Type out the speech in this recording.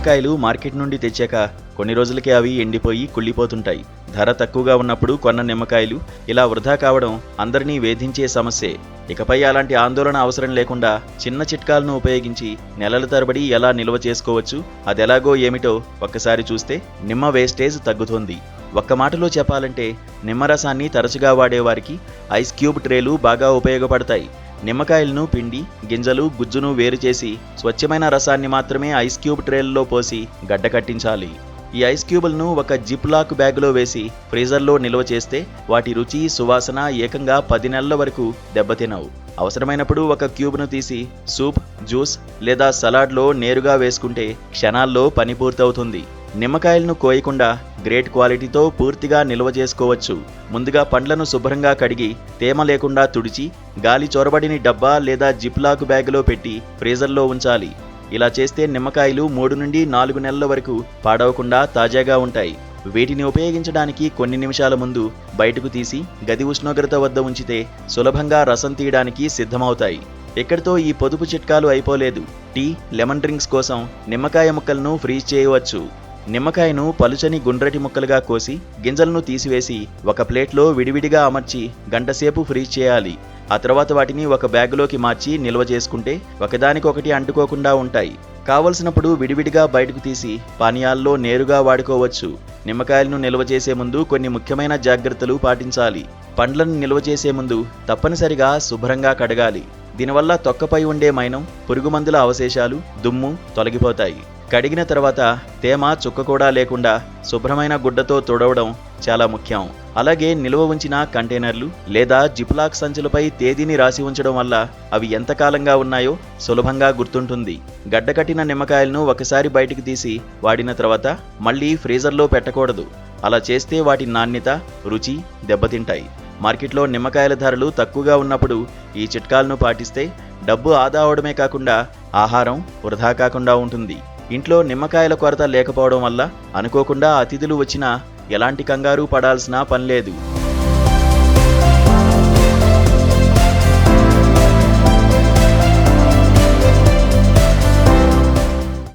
నిమ్మకాయలు మార్కెట్ నుండి తెచ్చాక కొన్ని రోజులకే అవి ఎండిపోయి కుళ్ళిపోతుంటాయి. ధర తక్కువగా ఉన్నప్పుడు కొన్న నిమ్మకాయలు ఇలా వృధా కావడం అందరినీ వేధించే సమస్యే. ఇకపై అలాంటి ఆందోళన అవసరం లేకుండా చిన్న చిట్కాలను ఉపయోగించి నెలల తరబడి ఎలా నిల్వ చేసుకోవచ్చు, అదెలాగో ఏమిటో ఒక్కసారి చూస్తే నిమ్మ వేస్టేజ్ తగ్గుతుంది. ఒక్క మాటలో చెప్పాలంటే నిమ్మరసాన్ని తరచుగా వాడేవారికి ఐస్ క్యూబ్ ట్రేలు బాగా ఉపయోగపడతాయి. నిమ్మకాయలను పిండి, గింజలు, గుజ్జును వేరు చేసి స్వచ్ఛమైన రసాన్ని మాత్రమే ఐస్ క్యూబ్ ట్రేల్లో పోసి గడ్డ కట్టించాలి. ఈ ఐస్ క్యూబులను ఒక జిప్ లాక్ బ్యాగులో వేసి ఫ్రీజర్లో నిల్వ చేస్తే వాటి రుచి, సువాసన ఏకంగా 10 నెలల వరకు దెబ్బతినవు. అవసరమైనప్పుడు ఒక క్యూబ్ను తీసి సూప్, జ్యూస్ లేదా సలాడ్లో నేరుగా వేసుకుంటే క్షణాల్లో పని పూర్తవుతుంది. నిమ్మకాయలను కోయకుండా గ్రేట్ క్వాలిటీతో పూర్తిగా నిల్వ చేసుకోవచ్చు. ముందుగా పండ్లను శుభ్రంగా కడిగి తేమ లేకుండా తుడిచి గాలి చొరబడిని డబ్బా లేదా జిప్ లాక్ బ్యాగులో పెట్టి ఫ్రీజర్లో ఉంచాలి. ఇలా చేస్తే నిమ్మకాయలు 3 నుండి 4 నెలల వరకు పాడవకుండా తాజాగా ఉంటాయి. వీటిని ఉపయోగించడానికి కొన్ని నిమిషాల ముందు బయటకు తీసి గది ఉష్ణోగ్రత వద్ద ఉంచితే సులభంగా రసం తీయడానికి సిద్ధమవుతాయి. ఇక్కడితో ఈ పొదుపు చిట్కాలు అయిపోలేదు. టీ, లెమన్ డ్రింక్స్ కోసం నిమ్మకాయ ముక్కలను ఫ్రీజ్ చేయవచ్చు. నిమ్మకాయను పలుచని గుండ్రటి ముక్కలుగా కోసి గింజలను తీసివేసి ఒక ప్లేట్లో విడివిడిగా అమర్చి గంటసేపు ఫ్రీజ్ చేయాలి. ఆ తర్వాత వాటిని ఒక బ్యాగులోకి మార్చి నిల్వ చేసుకుంటే ఒకదానికొకటి అంటుకోకుండా ఉంటాయి. కావలసినప్పుడు విడివిడిగా బయటకు తీసి పానీయాల్లో నేరుగా వాడుకోవచ్చు. నిమ్మకాయలను నిల్వ చేసే ముందు కొన్ని ముఖ్యమైన జాగ్రత్తలు పాటించాలి. పండ్లను నిల్వ చేసే ముందు తప్పనిసరిగా శుభ్రంగా కడగాలి. దీనివల్ల తొక్కపై ఉండే మైనం, పురుగుమందుల అవశేషాలు, దుమ్ము తొలగిపోతాయి. కడిగిన తర్వాత తేమ చుక్క కూడా లేకుండా శుభ్రమైన గుడ్డతో తుడవడం చాలా ముఖ్యం. అలాగే నిల్వ ఉంచిన కంటైనర్లు లేదా జిప్లాక్ సంచులపై తేదీని రాసి ఉంచడం వల్ల అవి ఎంతకాలంగా ఉన్నాయో సులభంగా గుర్తుంటుంది. గడ్డకట్టిన నిమ్మకాయలను ఒకసారి బయటికి తీసి వాడిన తర్వాత మళ్ళీ ఫ్రీజర్లో పెట్టకూడదు. అలా చేస్తే వాటి నాణ్యత, రుచి దెబ్బతింటాయి. మార్కెట్లో నిమ్మకాయల ధరలు తక్కువగా ఉన్నప్పుడు ఈ చిట్కాలను పాటిస్తే డబ్బు ఆదా అవడమే కాకుండా ఆహారం వృధా కాకుండా ఉంటుంది. ఇంట్లో నిమ్మకాయల కొరత లేకపోవడం వల్ల అనుకోకుండా అతిథులు వచ్చినా ఎలాంటి కంగారు పడాల్సిన పనిలేదు.